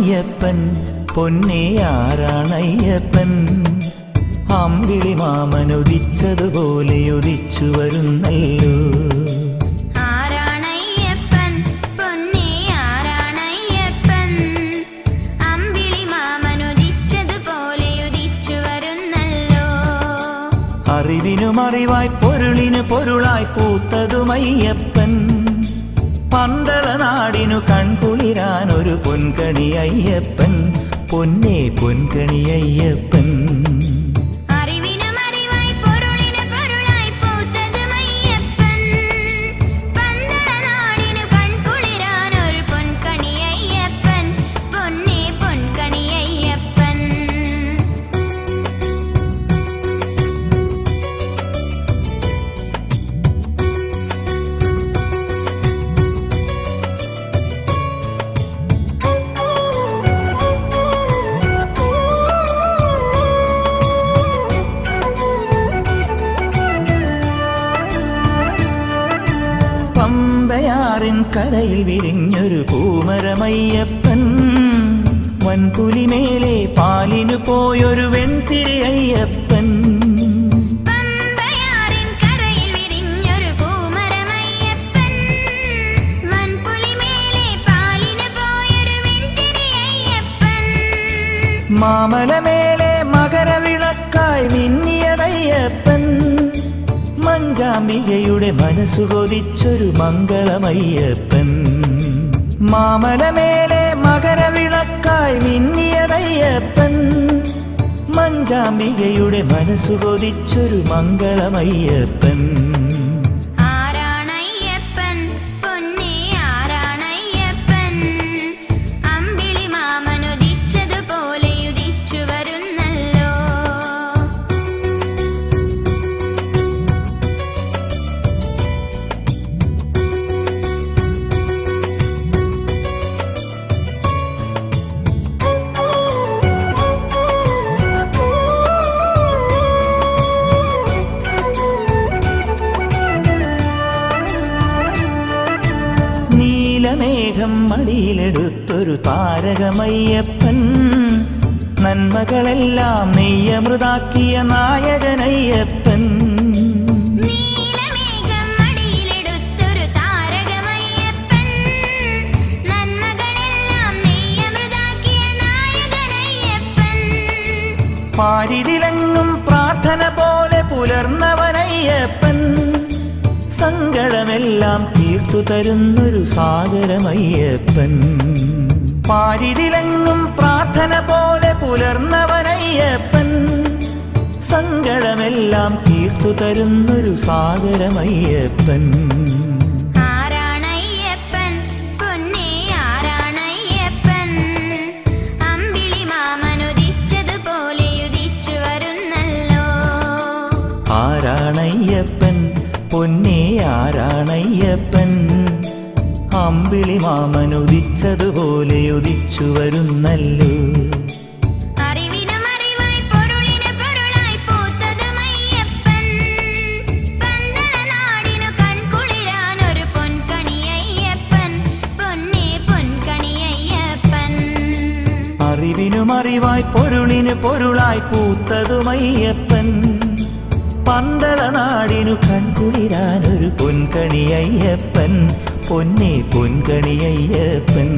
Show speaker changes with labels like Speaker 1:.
Speaker 1: ആരാണയ്യപ്പൻ പൊന്നേ ആരാണയ്യപ്പൻ അമ്പിളി മാമനുദിച്ചതുപോലെ ഉദിച്ചു വരുന്നല്ലോ.
Speaker 2: ആരാണയ്യപ്പൻ പൊന്നേ ആരാണയ്യപ്പൻ അമ്പിളി മാമനുദിച്ചതുപോലെ ഉദിച്ചു വരുന്നല്ലോ.
Speaker 1: അറിവിനും അറിവായി പൊരുളിന് പൊരുളായി പൂത്തതുമയ്യപ്പൻ പന്തള നാടിനു കൺകുളിരാൻ ഒരു പൊൻകണി അയ്യപ്പൻ പൊന്നേ പൊൻകണി അയ്യപ്പൻ.
Speaker 2: അറിവിനും അറിവായി പൊരുളിന് പൊരുളായി പൂത്തതുമയ്യപ്പൻ പന്തള നാടിനു കൺകുളിരാൻ ഒരു പൊൻകണി അയ്യപ്പൻ പൊന്നേ പൊൻകണി അയ്യപ്പൻ.
Speaker 1: പമ്പയാറിൻ കരയിൽ വിരിഞ്ഞൊരു പൂമരമയ്യപ്പൻ വൻപുലിമേലെ പാലിനു പോയൊരു വെൺതിരി അയ്യപ്പൻ.
Speaker 2: പമ്പയാറിൻ കരയിൽ വിരിഞ്ഞൊരു പൂമരമയ്യപ്പൻ വൻപുലിമേലെ പാലിനു പോയൊരു വെൺതിരി അയ്യപ്പൻ.
Speaker 1: മാമലമേലെ മകരവിളക്കായി മിന്നിയതയ്യപ്പൻ മഞ്ചാംബികയുടെ മനസ്സു കൊതിച്ചൊരു മംഗളമയ്യപ്പൻ. മാമലമേലെ മകരവിളക്കായി മിന്നിയതയ്യപ്പൻ മഞ്ചാംബികയുടെ മനസ്സു കൊതിച്ചൊരു മംഗളമയ്യപ്പൻ.
Speaker 2: ആരാണയ്യപ്പൻ പൊന്നേ ആരാണയ്യപ്പൻ അമ്പിളി മാമനുദിച്ചതുപോലെ ഉദിച്ചു വരുന്നല്ലോ.
Speaker 1: നീലമേഘം മടിയിലെടുത്തൊരു താരകമയ്യപ്പൻ നന്മകളെല്ലാം നെയ്യമൃതാക്കിയ നായകനയ്യപ്പൻ.
Speaker 2: നീലമേഘം മടിയിലെടുത്തൊരു താരകമയ്യപ്പൻ നന്മകളെല്ലാം നെയ്യമൃതാക്കിയ നായകനയ്യപ്പൻ.
Speaker 1: പാരിതിലെങ്ങും പ്രാർത്ഥന പോലെ പുലർന്നവനയ്യപ്പൻ സങ്കടമെല്ലാം തീർത്തു തരുന്നൊരു സാഗരമയ്യപ്പൻ. പാരിതിലെങ്ങും പ്രാർത്ഥന പോലെ പുലർന്നവനയ്യപ്പൻ സങ്കടമെല്ലാം തീർത്തു തരുന്നൊരു സാഗരമയ്യപ്പൻ.
Speaker 2: ആരാണയ്യപ്പൻ പൊന്നേ ആരാണയ്യപ്പൻ അമ്പിളി മാമനുദിച്ചതുപോലെ ഉദിച്ചു വരുന്നല്ലോ.
Speaker 1: ആരാണയ്യപ്പൻ പൊന്നേ ആരാണയ്യപ്പൻ അമ്പിളി മാമനുദിച്ചതുപോലെ ഉദിച്ചു വരുന്നല്ലോ.
Speaker 2: അറിവിനും അറിവായി പൊരുളിന് പൊരുളായി പൂത്തതുമയ്യപ്പൻ പന്തള നാടിനു കൺകുളിരാൻ ഒരു പൊൻകണി അയ്യപ്പൻ പൊന്നേ പൊൻകണി അയ്യപ്പൻ.
Speaker 1: അറിവിനും അറിവായി പൊരുളിന് പൊരുളായി പൂത്തതുമയ്യപ്പൻ പന്തള നാടിനു കൺകുളിരാനൊരു പൊൻകണി അയ്യപ്പൻ പൊന്നേ പൊൻകണി അയ്യപ്പൻ.